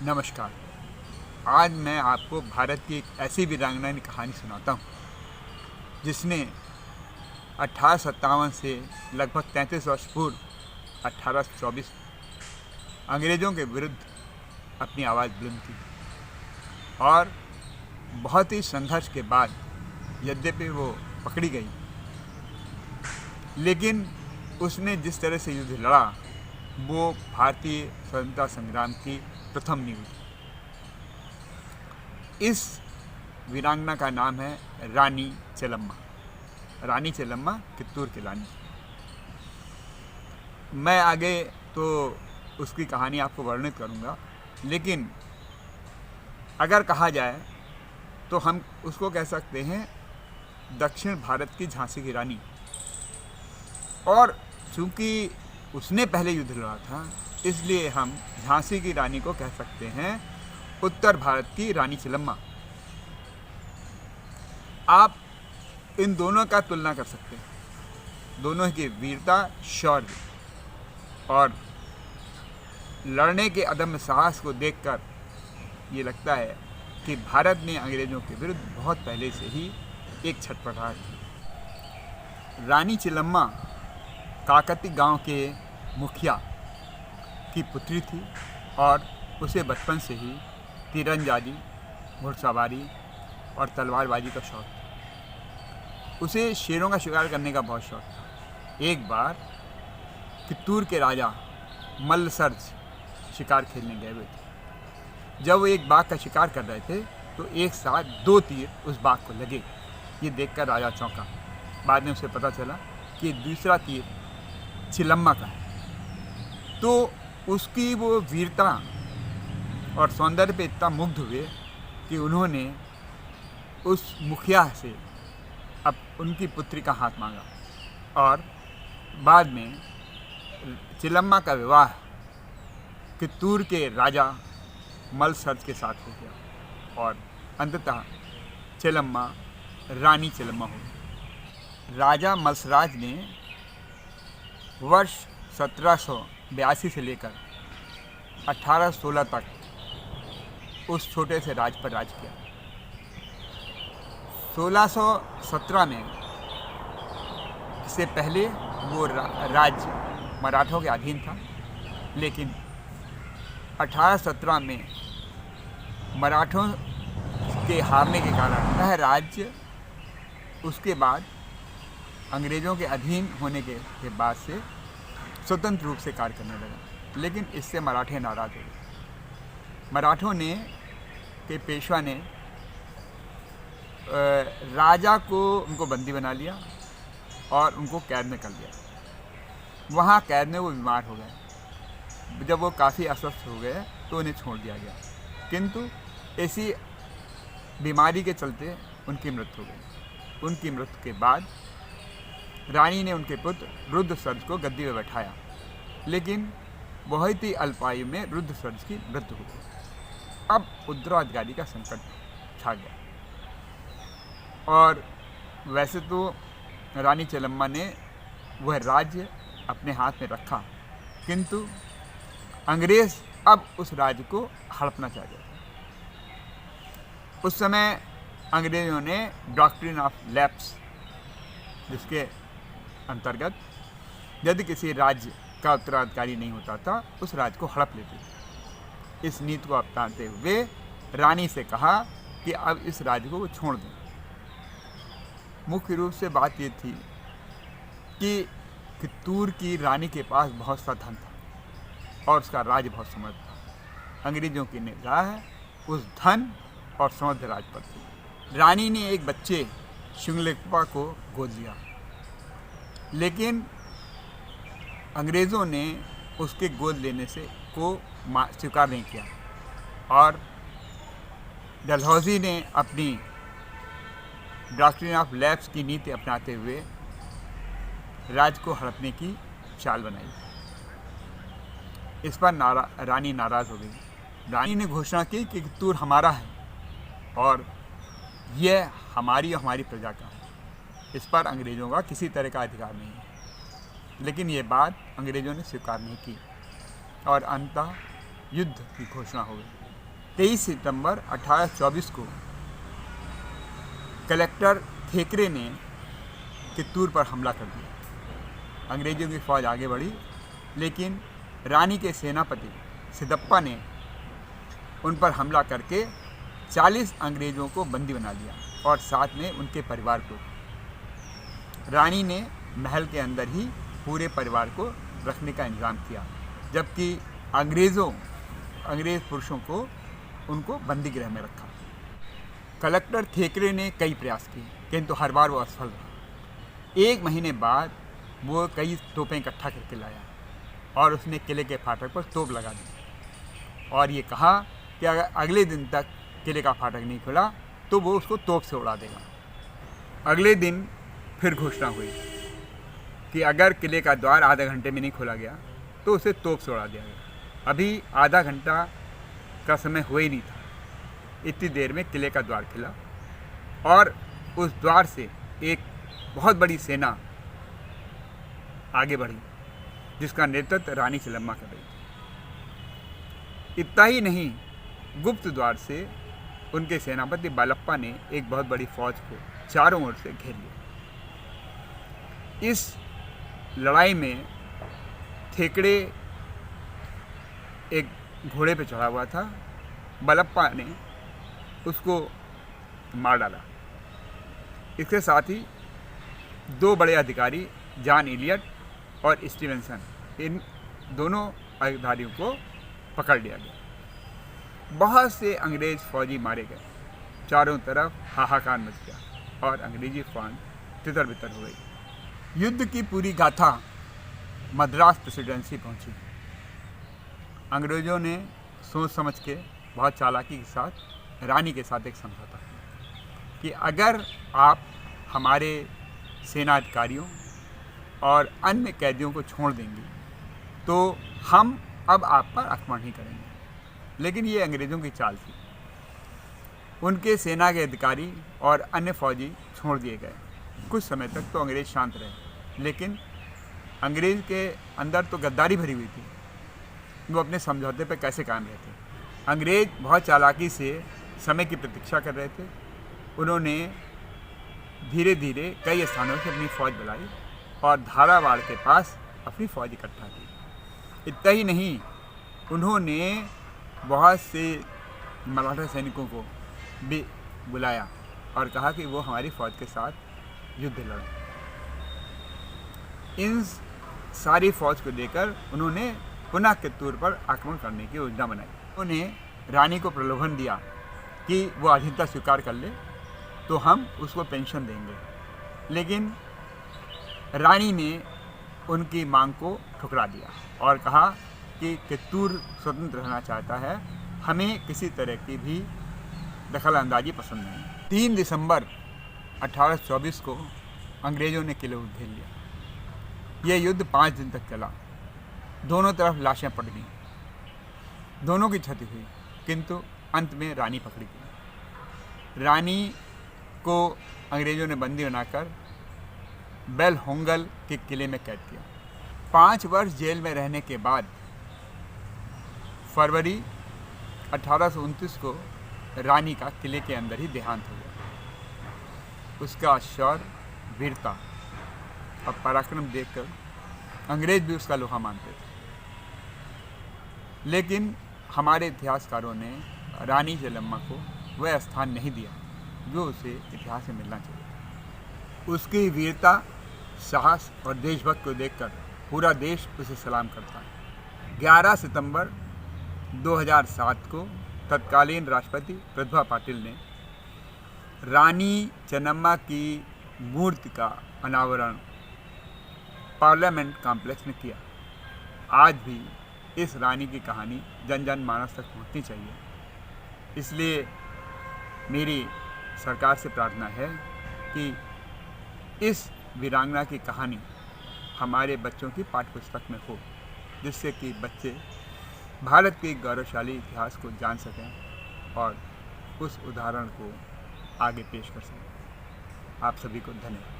नमस्कार। आज मैं आपको भारत की एक ऐसी वीरांगना की कहानी सुनाता हूँ जिसने 1857 से लगभग 33 वर्ष पूर्व 1824 अंग्रेज़ों के विरुद्ध अपनी आवाज़ बुलंद की और बहुत ही संघर्ष के बाद यद्यपि वो पकड़ी गई, लेकिन उसने जिस तरह से युद्ध लड़ा वो भारतीय स्वतंत्रता संग्राम की प्रथम नींव थी। इस वीरांगना का नाम है रानी चेलम्मा। रानी चेलम्मा कित्तूर की रानी। मैं आगे तो उसकी कहानी आपको वर्णित करूंगा, लेकिन अगर कहा जाए तो हम उसको कह सकते हैं दक्षिण भारत की झांसी की रानी। और चूंकि उसने पहले युद्ध लड़ा था, इसलिए हम झांसी की रानी को कह सकते हैं उत्तर भारत की रानी चेलम्मा। आप इन दोनों का तुलना कर सकते हैं। दोनों की वीरता, शौर्य और लड़ने के अदम्य साहस को देखकर ये लगता है कि भारत ने अंग्रेज़ों के विरुद्ध बहुत पहले से ही एक छटपटाहट की। रानी चेलम्मा काकती गांव के मुखिया की पुत्री थी और उसे बचपन से ही तीरंदाजी, घुड़सवारी और तलवारबाजी का शौक था। उसे शेरों का शिकार करने का बहुत शौक था। एक बार कित्तूर के राजा मल्लसर्ज शिकार खेलने गए हुए थे। जब वो एक बाघ का शिकार कर रहे थे तो एक साथ 2 तीर उस बाघ को लगे। ये देखकर राजा चौंका। बाद में उसे पता चला कि दूसरा तीर चेलम्मा का है। तो उसकी वो वीरता और सौंदर्य पे इतना मुग्ध हुए कि उन्होंने उस मुखिया से अब उनकी पुत्री का हाथ मांगा और बाद में चेलम्मा का विवाह कित्तूर के राजा मल्लसर्ज के साथ हो गया और अंततः चेलम्मा रानी चेलम्मा हो गई। राजा मल्लसराज ने वर्ष 1782 से लेकर 1816 तक उस छोटे से राज्य पर राज किया। 1617 में से पहले वो राज्य मराठों के अधीन था, लेकिन 1817 में मराठों के हारने के कारण वह राज्य उसके बाद अंग्रेज़ों के अधीन होने के बाद से स्वतंत्र रूप से कार्य करने लगा। लेकिन इससे मराठे नाराज़ हो गए। मराठों ने के पेशवा ने राजा को उनको बंदी बना लिया और उनको कैद में कर लिया। वहाँ कैद में वो बीमार हो गए। जब वो काफ़ी अस्वस्थ हो गए तो उन्हें छोड़ दिया गया, किंतु ऐसी बीमारी के चलते उनकी मृत्यु हो गई। उनकी मृत्यु के बाद रानी ने उनके पुत्र रुद्रसर्ज को गद्दी में बैठाया, लेकिन बहुत ही अल्पायु में रुद्रसर्ज की मृत्यु हो गई। अब उत्तराधिकारी का संकट छा गया और वैसे तो रानी चेलम्मा ने वह राज्य अपने हाथ में रखा, किंतु अंग्रेज़ अब उस राज्य को हड़पना चाह रहे थे। उस समय अंग्रेज़ों ने डॉक्ट्रिन ऑफ लैप्स, जिसके अंतर्गत यदि किसी राज्य का उत्तराधिकारी नहीं होता था उस राज्य को हड़प लेते थे। इस नीति को अपनाते हुए रानी से कहा कि अब इस राज्य को वो छोड़ दें। मुख्य रूप से बात ये थी कि कित्तूर की रानी के पास बहुत सा धन था और उसका राज्य बहुत समृद्ध था। अंग्रेज़ों की निगाह उस धन और समृद्ध राज्य पर थी। रानी ने एक बच्चे शिंगलेकपा को गोद लिया, लेकिन अंग्रेज़ों ने उसके गोद लेने से को स्वीकार नहीं किया और डलहौजी ने अपनी डॉक्ट्रिन ऑफ लैप्स की नीति अपनाते हुए राज्य को हड़पने की चाल बनाई। इस पर रानी नाराज़ हो गई। रानी ने घोषणा की कि कित्तूर हमारा है और यह हमारी और हमारी प्रजा का है। इस पर अंग्रेज़ों का किसी तरह का अधिकार नहीं है। लेकिन ये बात अंग्रेज़ों ने स्वीकार नहीं की और अंततः युद्ध की घोषणा हो गई। 23 सितंबर 1824 को कलेक्टर थेकरे ने कित्तूर पर हमला कर दिया। अंग्रेजों की फौज आगे बढ़ी, लेकिन रानी के सेनापति सिद्धप्पा ने उन पर हमला करके 40 अंग्रेज़ों को बंदी बना लिया और साथ में उनके परिवार को। रानी ने महल के अंदर ही पूरे परिवार को रखने का इंतज़ाम किया, जबकि अंग्रेज़ पुरुषों को उनको बंदी गृह में रखा। कलेक्टर थेकरे ने कई प्रयास किए, किंतु हर बार वो असफल रहा। 1 महीने बाद वो कई तोपें इकट्ठा करके लाया और उसने किले के फाटक पर तोप लगा दी और ये कहा कि अगर अगले दिन तक किले का फाटक नहीं खुला तो वो उसको तोप से उड़ा देगा। अगले दिन फिर घोषणा हुई कि अगर किले का द्वार आधे घंटे में नहीं खोला गया तो उसे तोप से उड़ा दिया गया। अभी आधा घंटा का समय हुआ ही नहीं था, इतनी देर में किले का द्वार खुला और उस द्वार से एक बहुत बड़ी सेना आगे बढ़ी, जिसका नेतृत्व रानी चेन्नम्मा कर रही थी। इतना ही नहीं, गुप्त द्वार से उनके सेनापति बालप्पा ने एक बहुत बड़ी फौज को चारों ओर से घेर लिया। इस लड़ाई में थेकड़े एक घोड़े पे चढ़ा हुआ था, बालप्पा ने उसको मार डाला। इसके साथ ही 2 बड़े अधिकारी जॉन एलियट और स्टीवेंसन, इन दोनों अधिकारियों को पकड़ लिया गया। बहुत से अंग्रेज फौजी मारे गए, चारों तरफ हाहाकार मच गया और अंग्रेजी फौज तितर बितर हो गई। युद्ध की पूरी गाथा मद्रास प्रेसिडेंसी पहुंची। अंग्रेज़ों ने सोच समझ के बहुत चालाकी के साथ रानी के साथ एक समझौता किया कि अगर आप हमारे सेना अधिकारियों और अन्य कैदियों को छोड़ देंगी तो हम अब आप पर आक्रमण नहीं करेंगे। लेकिन ये अंग्रेज़ों की चाल थी। उनके सेना के अधिकारी और अन्य फौजी छोड़ दिए गए। कुछ समय तक तो अंग्रेज़ शांत रहे, लेकिन अंग्रेज़ के अंदर तो गद्दारी भरी हुई थी। वो अपने समझौते पर कैसे कायम रहते। अंग्रेज़ बहुत चालाकी से समय की प्रतीक्षा कर रहे थे। उन्होंने धीरे धीरे कई स्थानों से अपनी फ़ौज बुलाई और धारावाड़ के पास अपनी फ़ौज इकट्ठा की। इतना ही नहीं, उन्होंने बहुत से मराठा सैनिकों को भी बुलाया और कहा कि वो हमारी फ़ौज के साथ युद्ध लड़ें। इन सारी फ़ौज को देकर उन्होंने पुनः कित्तूर पर आक्रमण करने की योजना बनाई। उन्हें रानी को प्रलोभन दिया कि वो अधीनता स्वीकार कर ले तो हम उसको पेंशन देंगे, लेकिन रानी ने उनकी मांग को ठुकरा दिया और कहा कि कित्तूर स्वतंत्र रहना चाहता है, हमें किसी तरह की भी दखल अंदाजी पसंद नहीं। 3 दिसंबर 1824 को अंग्रेज़ों ने किले को घेर लिया। यह युद्ध 5 दिन तक चला। दोनों तरफ लाशें पड़ गईं, दोनों की क्षति हुई, किंतु अंत में रानी पकड़ी गई। रानी को अंग्रेज़ों ने बंदी बनाकर बेलहोंगल के किले में कैद किया। 5 वर्ष जेल में रहने के बाद फरवरी 1829 को रानी का किले के अंदर ही देहांत हो गया। उसका शौर्य, वीरता और पराक्रम देखकर अंग्रेज भी उसका लोहा मानते थे। लेकिन हमारे इतिहासकारों ने रानी चेन्नम्मा को वह स्थान नहीं दिया जो उसे इतिहास में मिलना चाहिए। उसकी वीरता, साहस और देशभक्त को देखकर पूरा देश उसे सलाम करता है। 11 सितंबर 2007 को तत्कालीन राष्ट्रपति प्रतिभा पाटिल ने रानी चेन्नम्मा की मूर्ति का अनावरण पार्लियामेंट कॉम्प्लेक्स में किया। आज भी इस रानी की कहानी जन जन मानस तक पहुंचनी चाहिए। इसलिए मेरी सरकार से प्रार्थना है कि इस वीरांगना की कहानी हमारे बच्चों की पाठ्यपुस्तक में हो, जिससे कि बच्चे भारत के गौरवशाली इतिहास को जान सकें और उस उदाहरण को आगे पेश कर सकें। आप सभी को धन्यवाद।